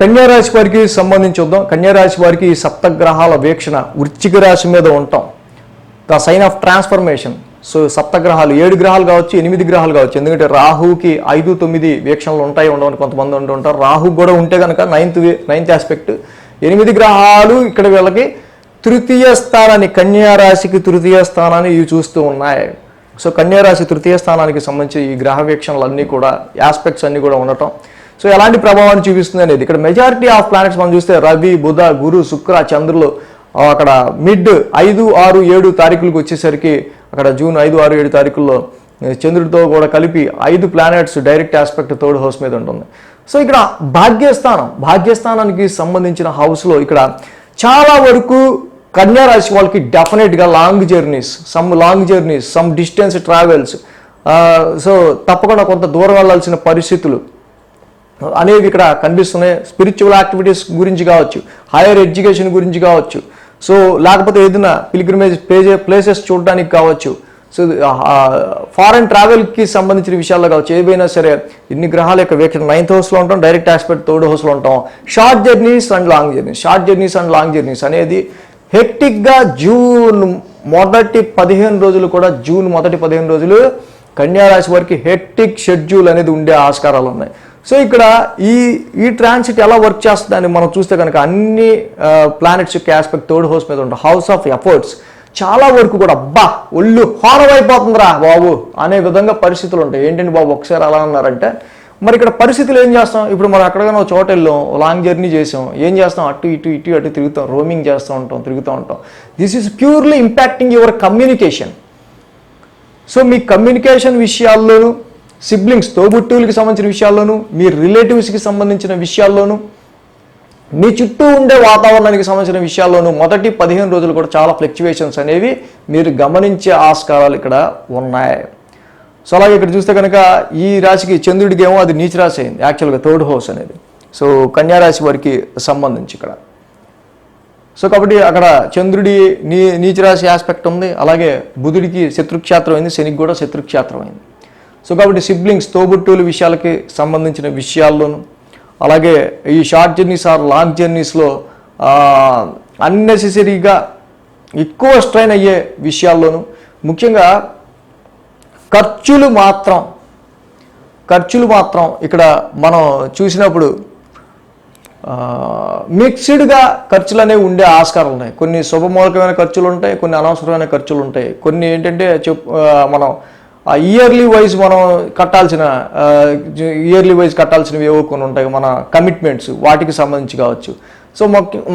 కన్యా రాశి వారికి సంబంధించి చూద్దాం. కన్యా రాశి వారికి ఈ సప్తగ్రహాల వీక్షణ వృశ్చిక రాశి మీద ఉంటాం. The sign of transformation. So సప్తగ్రహాలు 7 గ్రహాలు కావచ్చు, 8 గ్రహాలు కావచ్చు. ఎందుకంటే రాహుకి 5, 9 వీక్షణలు ఉంటాయి ఉండవని కొంతమంది ఉంటారు. రాహు కూడా ఉంటే కనుక నైన్త్ ఆస్పెక్ట్ 8 గ్రహాలు ఇక్కడ వీళ్ళకి తృతీయ స్థానాన్ని, కన్యా రాశికి తృతీయ స్థానాన్ని ఇవి చూస్తూ ఉన్నాయి. సో కన్యా రాశి తృతీయ స్థానానికి సంబంధించి ఈ గ్రహ వీక్షణలు అన్నీ కూడా ఆస్పెక్ట్స్ అన్నీ కూడా ఉండటం సో ఎలాంటి ప్రభావాన్ని చూపిస్తుంది అనేది ఇక్కడ మెజారిటీ ఆఫ్ ప్లానెట్స్ మనం చూస్తే రవి, బుధ, గురు, శుక్ర, చంద్రులు అక్కడ మిడ్ 5, 6, 7 తారీఖులకు వచ్చేసరికి అక్కడ జూన్ 5, 6, 7 తారీఖుల్లో చంద్రుడితో కూడా కలిపి 5 planets direct aspect third house మీద ఉంటుంది. సో ఇక్కడ భాగ్యస్థానానికి సంబంధించిన హౌస్లో ఇక్కడ చాలా వరకు కన్యా రాశి వాళ్ళకి డెఫినెట్గా long journeys, some distance travels, so తప్పకుండా కొంత దూరం వెళ్ళాల్సిన పరిస్థితులు అనేవి ఇక్కడ కనిపిస్తున్నాయి. స్పిరిచువల్ యాక్టివిటీస్ గురించి కావచ్చు, హైయర్ ఎడ్యుకేషన్ గురించి కావచ్చు, సో లేకపోతే ఏదైనా పిల్గ్రిమేజ్ ప్లేసెస్ చూడడానికి కావచ్చు, సో ఫారెన్ ట్రావెల్కి సంబంధించిన విషయాల్లో కావచ్చు, ఏవైనా సరే ఇన్ని గ్రహాల యొక్క వీక్షణ 9th హౌస్లో ఉంటాం, డైరెక్ట్ ఆస్పెక్ట్ 3rd హౌస్లో ఉంటాం. Short journeys and long journeys అనేది హెక్టిక్గా జూన్ మొదటి 15 రోజులు కూడా కన్యా రాశి వారికి హెక్టిక్ షెడ్యూల్ అనేది ఉండే ఆస్కారాలు ఉన్నాయి. సో ఇక్కడ ఈ ట్రాన్సిట్ ఎలా వర్క్ చేస్తుందని మనం చూస్తే కనుక అన్ని ప్లానెట్స్ యొక్క ఆస్పెక్ట్ 3rd హౌస్ మీద ఉంటాం. హౌస్ ఆఫ్ ఎఫర్ట్స్ చాలా వరకు కూడా ఒళ్ళు హారం అయిపోతుందిరా బాబు అనే విధంగా పరిస్థితులు ఉంటాయి. ఏంటంటే బాబు ఒకసారి అలా అన్నారంటే మరి ఇక్కడ పరిస్థితులు ఏం చేస్తాం? ఇప్పుడు మనం ఎక్కడికైనా ఒక చోట వెళ్ళాం, లాంగ్ జర్నీ చేసాం, ఏం చేస్తాం? అటు ఇటు తిరుగుతాం, రోమింగ్ తిరుగుతూ ఉంటాం. This is purely impacting your communication. So మీ కమ్యూనికేషన్ విషయాల్లోనూ, సిబ్లింగ్స్ తోబుట్టువులకి సంబంధించిన విషయాల్లోనూ, మీ రిలేటివ్స్కి సంబంధించిన విషయాల్లోనూ, మీ చుట్టూ ఉండే వాతావరణానికి సంబంధించిన విషయాల్లోనూ మొదటి 15 రోజులు కూడా చాలా ఫ్లక్చువేషన్స్ అనేవి మీరు గమనించే ఆస్కారాలు ఇక్కడ ఉన్నాయి. సో అలాగే ఇక్కడ చూస్తే కనుక ఈ రాశికి చంద్రుడికి ఏమో అది నీచ రాశి అయింది యాక్చువల్గా 3rd హౌస్ అనేది. సో కన్యా రాశి వారికి సంబంధించి ఇక్కడ సో కాబట్టి అక్కడ చంద్రుడి నీచ రాశి ఆస్పెక్ట్ ఉంది. అలాగే బుధుడికి శత్రుక్షేత్రం అయింది, శనికి కూడా శత్రుక్షేత్రం అయింది. సో కాబట్టి సిబ్లింగ్స్ తోబుట్టువుల విషయాలకి సంబంధించిన విషయాల్లోనూ, అలాగే ఈ షార్ట్ జర్నీస్ ఆర్ లాంగ్ జర్నీస్లో అన్నెసెసరీగా ఎక్కువ స్ట్రెయిన్ అయ్యే విషయాల్లోనూ, ముఖ్యంగా ఖర్చులు మాత్రం ఇక్కడ మనం చూసినప్పుడు మిక్స్డ్గా ఖర్చులు అనేవి ఉండే ఆస్కారం ఉన్నాయి. కొన్ని శుభమూలకమైన ఖర్చులు ఉంటాయి, కొన్ని అనవసరమైన ఖర్చులు ఉంటాయి. కొన్ని ఏంటంటే మనం ఇయర్లీ వైజ్ మనం కట్టాల్సినవి ఏవో కొన్ని ఉంటాయి, మన కమిట్మెంట్స్ వాటికి సంబంధించి కావచ్చు. సో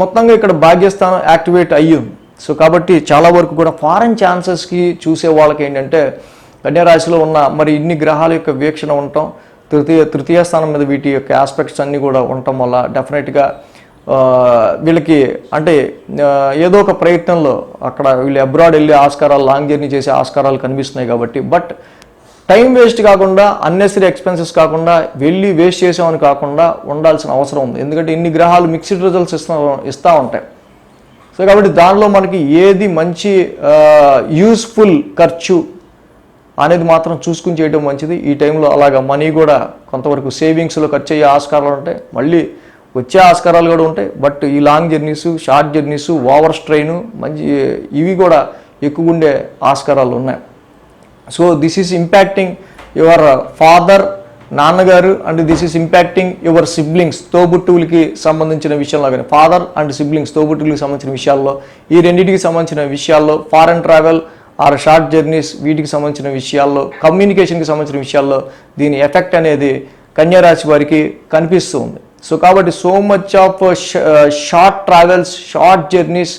మొత్తంగా ఇక్కడ భాగ్యస్థానం యాక్టివేట్ అయ్యింది. సో కాబట్టి చాలా వరకు కూడా ఫారెన్ ఛాన్సెస్కి చూసే వాళ్ళకి ఏంటంటే కన్యా రాశిలో ఉన్న మరి ఇన్ని గ్రహాల యొక్క వీక్షణ ఉండటం, తృతీయ స్థానం మీద వీటి యొక్క ఆస్పెక్ట్స్ అన్నీ కూడా ఉండటం వల్ల డెఫినెట్గా వీళ్ళకి అంటే ఏదో ఒక ప్రయత్నంలో అక్కడ వీళ్ళు అబ్రాడ్ వెళ్ళే ఆస్కారాలు, లాంగ్ జర్నీ చేసే ఆస్కారాలు కనిపిస్తున్నాయి. కాబట్టి బట్ టైం వేస్ట్ కాకుండా, అన్నెసరీ ఎక్స్పెన్సెస్ కాకుండా, వెళ్ళి వేస్ట్ చేసామని కాకుండా ఉండాల్సిన అవసరం ఉంది. ఎందుకంటే ఇన్ని గ్రహాలు మిక్స్డ్ రిజల్ట్స్ ఇస్తూ ఉంటాయి. సో కాబట్టి దానిలో మనకి ఏది మంచి యూస్ఫుల్ ఖర్చు అనేది మాత్రం చూసుకుని చేయడం మంచిది. ఈ టైంలో అలాగా మనీ కూడా కొంతవరకు సేవింగ్స్లో ఖర్చు అయ్యే ఆస్కారాలు ఉంటాయి, మళ్ళీ వచ్చే ఆస్కారాలు కూడా ఉంటాయి. బట్ ఈ long journeys, short journeys, over strain మంచి ఇవి కూడా ఎక్కువ ఉండే ఆస్కారాలు ఉన్నాయి. So this is impacting your father, నాన్నగారు, and this is impacting your siblings తోబుట్టువులకి సంబంధించిన విషయంలో. కానీ ఫాదర్ అండ్ సిబ్లింగ్స్ తోబుట్టువులకి సంబంధించిన విషయాల్లో, ఈ రెండింటికి సంబంధించిన విషయాల్లో, foreign travel are short journeys వీటికి సంబంధించిన విషయాల్లో, కమ్యూనికేషన్కి సంబంధించిన విషయాల్లో దీని ఎఫెక్ట్ అనేది కన్యా రాశి వారికి కనిపిస్తూ ఉంది. సో కాబట్టి so much of short travels, short journeys,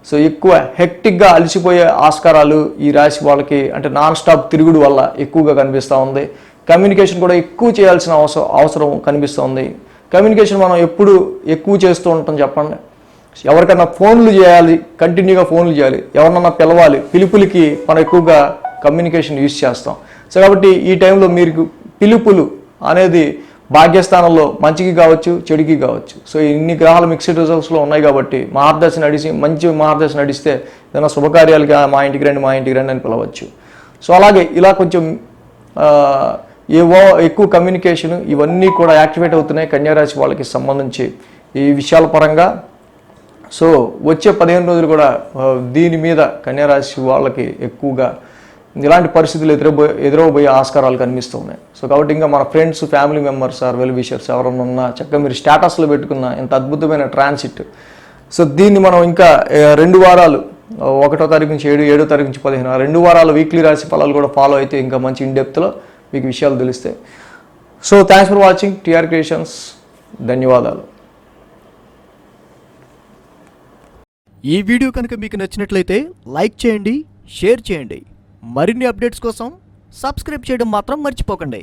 so ఎక్కువ హెక్టిక్గా అలసిపోయే ఆస్కారాలు ఈ రాశి వాళ్ళకి అంటే నాన్ స్టాప్ తిరుగుడు వల్ల ఎక్కువగా కనిపిస్తూ ఉంది. కమ్యూనికేషన్ కూడా ఎక్కువ చేయాల్సిన అవసరం కనిపిస్తూ ఉంది. కమ్యూనికేషన్ మనం ఎప్పుడు ఎక్కువ చేస్తూ ఉంటాం చెప్పండి? ఎవరికైనా ఫోన్లు చేయాలి, కంటిన్యూగా ఫోన్లు చేయాలి, ఎవరినన్నా పిలవాలి, పిలుపులకి మనం ఎక్కువగా కమ్యూనికేషన్ యూజ్ చేస్తాం. సో కాబట్టి ఈ టైంలో మీరు పిలుపులు అనేది భాగ్యస్థానంలో మంచికి కావచ్చు, చెడుకి కావచ్చు. సో ఇన్ని గ్రహాలు మిక్స్డ్ రిజల్ట్స్లో ఉన్నాయి కాబట్టి మంచి మహాదశ నడిస్తే ఏదైనా శుభకార్యాలకి మా ఇంటికి రండి అని పిలవచ్చు. సో అలాగే ఇలా కొంచెం ఎక్కువ కమ్యూనికేషన్ ఇవన్నీ కూడా యాక్టివేట్ అవుతున్నాయి కన్యారాశి వాళ్ళకి సంబంధించి ఈ విషయాల పరంగా. సో వచ్చే 15 రోజులు కూడా దీని మీద కన్యారాశి వాళ్ళకి ఎక్కువగా ఇలాంటి పరిస్థితులు ఎదురవబోయే ఆస్కారాలు కనిపిస్తూ ఉన్నాయి. సో కాబట్టి ఇంకా మన friends, family members or well wishers ఎవరన్నా ఉన్నా చక్కగా మీరు స్టేటస్లో పెట్టుకున్న ఇంత అద్భుతమైన ట్రాన్సిట్. సో దీన్ని మనం ఇంకా 2 వారాలు 1వ తారీఖు నుంచి 7, 7వ తారీఖు నుంచి 15, 2 వారాలు వీక్లీ రాశి ఫలాలు కూడా ఫాలో అయితే ఇంకా మంచి ఇన్డెప్త్లో మీకు విషయాలు తెలుస్తాయి. So thanks for watching TR Creations. ధన్యవాదాలు. ఈ వీడియో కనుక మీకు నచ్చినట్లయితే లైక్ చేయండి, షేర్ చేయండి. మరిన్ని అప్డేట్స్ కోసం సబ్స్క్రైబ్ చేయడం మాత్రం మర్చిపోకండి.